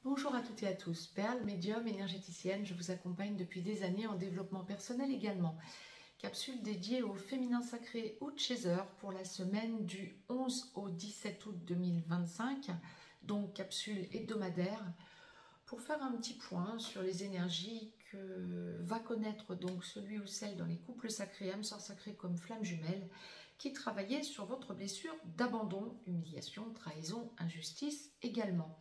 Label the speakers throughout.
Speaker 1: Bonjour à toutes et à tous, Perle, médium, énergéticienne, je vous accompagne depuis des années en développement personnel également. Capsule dédiée au féminin sacré ou Chaser pour la semaine du 11 au 17 août 2025, donc capsule hebdomadaire, pour faire un petit point sur les énergies que va connaître donc celui ou celle dans les couples sacrés, âmes sœurs sacrées comme flammes jumelles, qui travaillaient sur votre blessure d'abandon, humiliation, trahison, injustice également.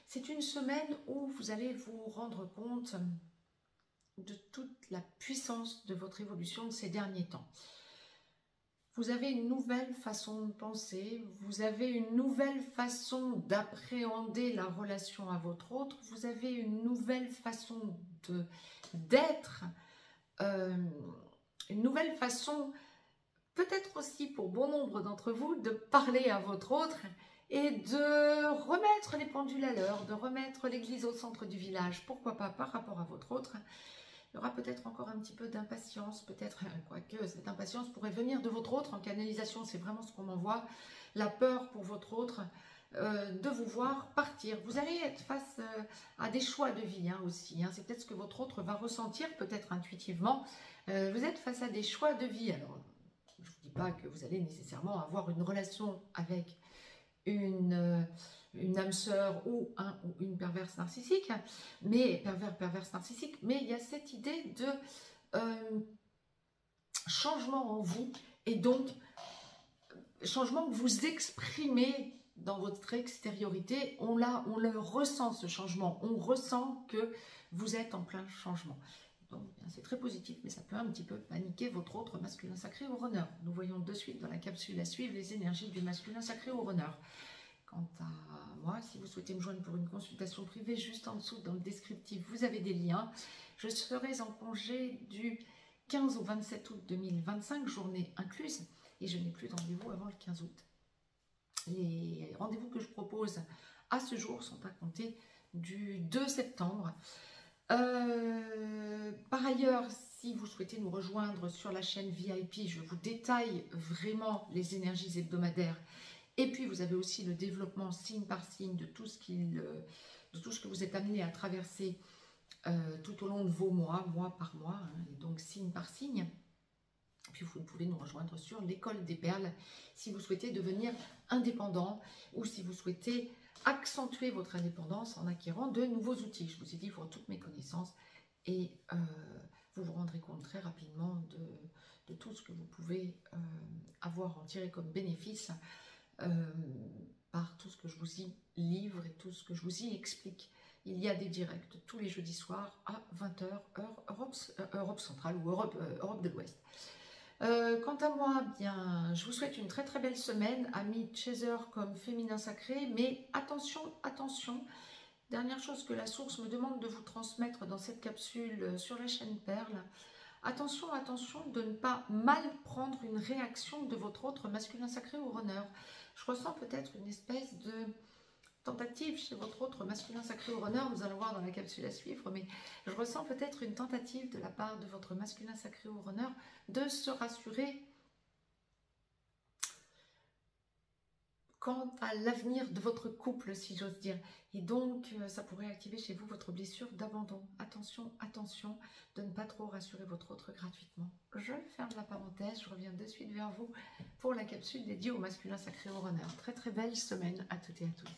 Speaker 1: C'est une semaine où vous allez vous rendre compte de toute la puissance de votre évolution de ces derniers temps. Vous avez une nouvelle façon de penser, vous avez une nouvelle façon d'appréhender la relation à votre autre, vous avez une nouvelle façon d'être, une nouvelle façon, peut-être aussi pour bon nombre d'entre vous, de parler à votre autre et de remettre les pendules à l'heure, de remettre l'église au centre du village, pourquoi pas par rapport à votre autre. Il y aura peut-être encore un petit peu d'impatience, peut-être, quoique cette impatience pourrait venir de votre autre en canalisation, c'est vraiment ce qu'on m'envoie, la peur pour votre autre de vous voir partir. Vous allez être face à des choix de vie aussi, c'est peut-être ce que votre autre va ressentir, peut-être intuitivement. Vous êtes face à des choix de vie, alors je ne vous dis pas que vous allez nécessairement avoir une relation avec une âme sœur ou un ou une perverse narcissique, mais perverse narcissique, mais il y a cette idée de changement en vous et donc changement que vous exprimez dans votre extériorité. On le ressent, ce changement, on ressent que vous êtes en plein changement. Donc c'est très positif, mais ça peut un petit peu paniquer votre autre masculin sacré au runner. Nous voyons de suite dans la capsule à suivre les énergies du masculin sacré au runner. Quant à moi, si vous souhaitez me joindre pour une consultation privée, juste en dessous dans le descriptif, vous avez des liens. Je serai en congé du 15 au 27 août 2025, journée incluse, et je n'ai plus de rendez-vous avant le 15 août. Les rendez-vous que je propose à ce jour sont à compter du 2 septembre. Par ailleurs, si vous souhaitez nous rejoindre sur la chaîne VIP, je vous détaille vraiment les énergies hebdomadaires. Et puis, vous avez aussi le développement signe par signe de tout ce que vous êtes amené à traverser tout au long de vos mois, mois par mois, et donc signe par signe. Puis, vous pouvez nous rejoindre sur l'école des perles si vous souhaitez devenir indépendant ou si vous souhaitez accentuer votre indépendance en acquérant de nouveaux outils. Je vous ai dit pour toutes mes connaissances et vous vous rendrez compte très rapidement de tout ce que vous pouvez avoir en tirer comme bénéfice par tout ce que je vous y livre et tout ce que je vous y explique. Il y a des directs tous les jeudis soirs à 20 h, heure Europe centrale ou Europe de l'Ouest. Quant à moi, bien, je vous souhaite une très très belle semaine, amis Chaser comme féminin sacré, mais attention, attention, dernière chose que la source me demande de vous transmettre dans cette capsule sur la chaîne Perle, attention, attention de ne pas mal prendre une réaction de votre autre masculin sacré ou runner. Je ressens peut-être une espèce de tentative chez votre autre masculin sacré ou runner, nous allons voir dans la capsule à suivre, mais je ressens peut-être une tentative de la part de votre masculin sacré ou runner de se rassurer quant à l'avenir de votre couple, si j'ose dire. Et donc, ça pourrait activer chez vous votre blessure d'abandon. Attention, attention de ne pas trop rassurer votre autre gratuitement. Je ferme la parenthèse, je reviens de suite vers vous pour la capsule dédiée au masculin sacré au runner. Très très belle semaine à toutes et à tous.